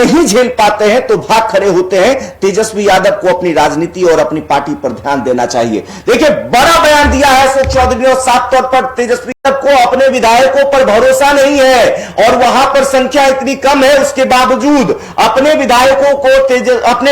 नहीं झेल पाते हैं तो भाग खड़े होते हैं। तेजस्वी यादव को अपनी राजनीति और अपनी पार्टी पर ध्यान देना चाहिए। देखिए, बड़ा बयान दिया है अशोक चौधरी ने और साफ तौर पर तेजस्वी यादव को अपने विधायकों पर भरोसा नहीं है और वहां पर संख्या इतनी कम है, उसके बावजूद अपने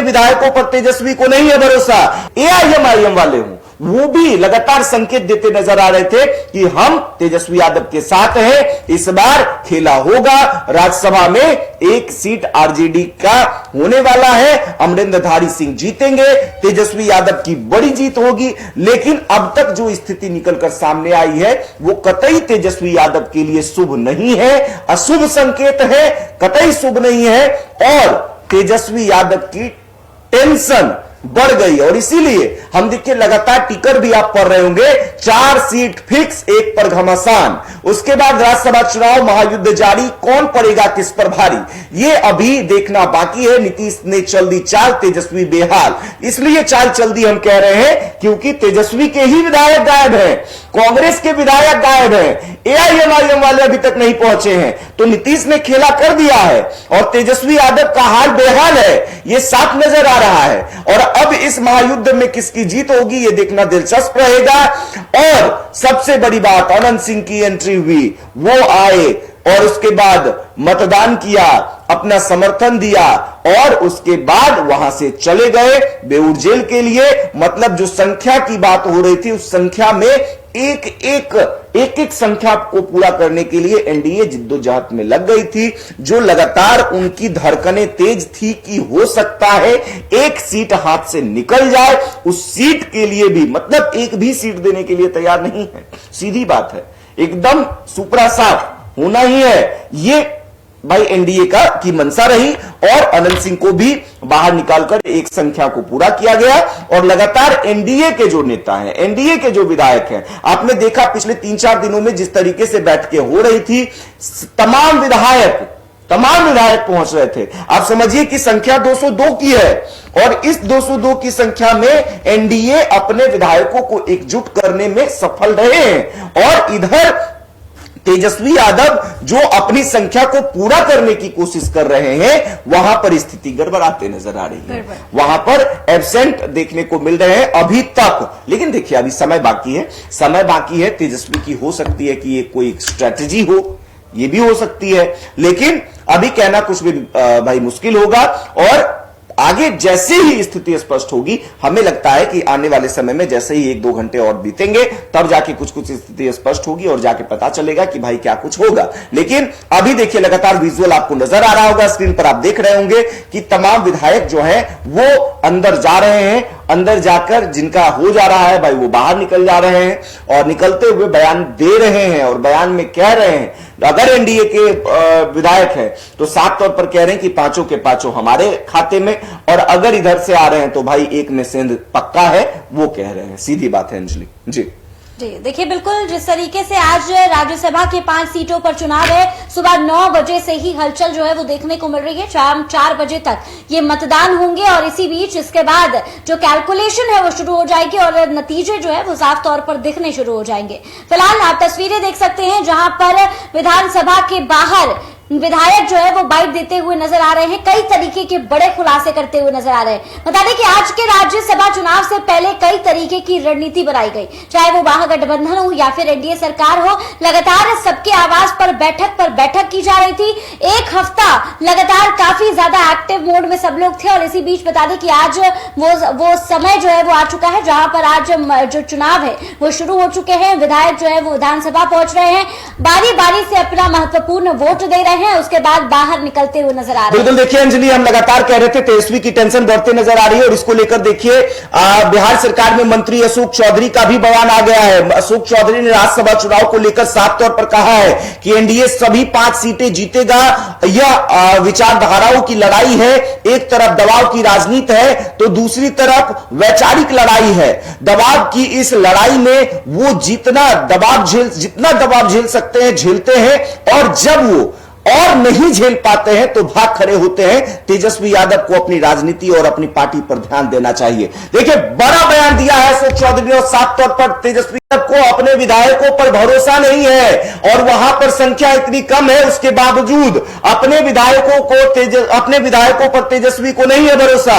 विधायकों पर तेजस्वी को नहीं है भरोसा। एआईएम वाले हूं, वो भी लगातार संकेत देते नजर आ रहे थे कि हम तेजस्वी यादव के साथ हैं, इस बार खेला होगा। राज्यसभा में एक सीट आरजेडी का होने वाला है, अमरिंदरधारी सिंह जीतेंगे, तेजस्वी यादव की बड़ी जीत होगी। लेकिन अब तक जो स्थिति निकलकर सामने आई है वो कतई तेजस्वी यादव के लिए शुभ नहीं है, अशुभ संकेत है, कतई शुभ नहीं है। और तेजस्वी यादव की टेंशन बढ़ गई और इसीलिए हम देखिए लगातार टिकर भी आप पढ़ रहे होंगे, 4 सीट फिक्स, 1 पर घमासान। उसके बाद राज्यसभा चुनाव, महायुद्ध जारी, कौन पड़ेगा किस पर भारी, ये अभी देखना बाकी है। नीतीश ने चल दी चाल, तेजस्वी बेहाल। इसलिए चाल चल दी हम कह रहे हैं क्योंकि तेजस्वी के ही विधायक गायब हैं, कांग्रेस के विधायक गायब हैं, एआईएम वाले अभी तक नहीं पहुंचे हैं। तो नीतीश ने खेला कर दिया है और तेजस्वी यादव का हाल बेहाल है, यह साफ नजर आ रहा है। और अब इस महायुद्ध में किसकी जीत होगी यह देखना दिलचस्प रहेगा। और सबसे बड़ी बात, अनंत सिंह की एंट्री हुई, वो आए और उसके बाद मतदान किया, अपना समर्थन दिया और उसके बाद वहां से चले गए बेऊर जेल के लिए। मतलब जो संख्या की बात हो रही थी उस संख्या में एक संख्या को पूरा करने के लिए एनडीए जिद्दोजहद में लग गई थी, जो लगातार उनकी धड़कनें तेज थी कि हो सकता है एक सीट हाथ से निकल जाए। उस सीट के लिए भी मतलब एक भी सीट देने के लिए तैयार नहीं है, सीधी बात है, एकदम सुपरा साफ होना ही है। ये भाई एनडीए की मंशा रही और अनंत सिंह को भी बाहर निकालकर एक संख्या को पूरा किया गया। और लगातार एनडीए के जो नेता हैं, एनडीए के जो विधायक हैं, आपने देखा पिछले 3-4 दिनों में जिस तरीके से बैठकें हो रही थी, तमाम विधायक पहुंच रहे थे। आप समझिए कि संख्या 202 की है और इस 202 की संख्या में एनडीए अपने विधायकों को एकजुट करने में सफल रहे हैं। और इधर तेजस्वी यादव जो अपनी संख्या को पूरा करने की कोशिश कर रहे हैं, वहां पर स्थिति गड़बड़ाते नजर आ रही है, वहां पर एब्सेंट देखने को मिल रहे हैं अभी तक। लेकिन देखिए अभी समय बाकी है, तेजस्वी की हो सकती है कि ये कोई स्ट्रेटजी हो, ये भी हो सकती है, लेकिन अभी कहना कुछ भी भाई मुश्किल होगा। और आगे जैसे ही स्थिति स्पष्ट होगी, हमें लगता है कि आने वाले समय में जैसे ही 1-2 घंटे और बीतेंगे तब जाके कुछ स्थिति स्पष्ट होगी और जाके पता चलेगा कि भाई क्या कुछ होगा। लेकिन अभी देखिए लगातार विजुअल आपको नजर आ रहा होगा, स्क्रीन पर आप देख रहे होंगे कि तमाम विधायक जो हैं वो अंदर जा रहे हैं, अंदर जाकर जिनका हो जा रहा है भाई वो बाहर निकल जा रहे हैं और निकलते हुए बयान दे रहे हैं और बयान में कह रहे हैं, अगर एनडीए के विधायक हैं तो साफ तौर पर कह रहे हैं कि 5 के 5 हमारे खाते में, और अगर इधर से आ रहे हैं तो भाई एक में सेंध पक्का है, वो कह रहे हैं। सीधी बात है अंजलि जी। देखिए बिल्कुल जिस तरीके से आज राज्यसभा के 5 सीटों पर चुनाव है, सुबह 9 बजे से ही हलचल जो है वो देखने को मिल रही है, शाम 4 बजे तक ये मतदान होंगे और इसी बीच इसके बाद जो कैलकुलेशन है वो शुरू हो जाएगी और नतीजे जो है वो साफ तौर पर दिखने शुरू हो जाएंगे। फिलहाल आप तस्वीरें देख सकते हैं जहां पर विधानसभा के बाहर विधायक जो है वो बाइट देते हुए नजर आ रहे हैं, कई तरीके के बड़े खुलासे करते हुए नजर आ रहे हैं। बता दें कि आज के राज्यसभा चुनाव से पहले कई तरीके की रणनीति बनाई गई, चाहे वो महागठबंधन हो या फिर एनडीए सरकार हो, लगातार सबके आवाज पर बैठक की जा रही थी। एक हफ्ता लगातार काफी ज्यादा एक्टिव मोड में सब लोग थे और इसी बीच बता दें कि आज वो समय जो है वो आ चुका है जहां पर आज जो चुनाव है वो शुरू हो चुके हैं। विधायक जो है वो विधानसभा पहुंच रहे हैं, बारी बारी से अपना महत्वपूर्ण वोट दे रहे हैं, उसके बाद बाहर निकलते हुए नजर आ रहे हैं। बिल्कुल देखिए अंजलि, हम लगातार कह रहे थे तेजस्वी की टेंशन बढ़ते नजर आ रही है और इसको लेकर देखिए बिहार सरकार में मंत्री अशोक चौधरी का भी बयान आ गया है। अशोक चौधरी ने राज्यसभा चुनाव को लेकर साफ तौर पर कहा है कि एनडीए सभी 5 सीटें जीतेगा। यह विचारधाराओं की लड़ाई है, एक तरफ दबाव की राजनीति है तो दूसरी तरफ वैचारिक लड़ाई है। दबाव की इस लड़ाई में वो जितना दबाव झेल सकते हैं झेलते हैं, और जब वो और नहीं झेल पाते हैं तो भाग खड़े होते हैं। तेजस्वी यादव को अपनी राजनीति और अपनी पार्टी पर ध्यान देना चाहिए। देखिए, बड़ा बयान दिया है अशोक चौधरी और साफ तौर पर तेजस्वी यादव को अपने विधायकों पर भरोसा नहीं है और वहां पर संख्या इतनी कम है, उसके बावजूद अपने विधायकों पर तेजस्वी को नहीं है भरोसा।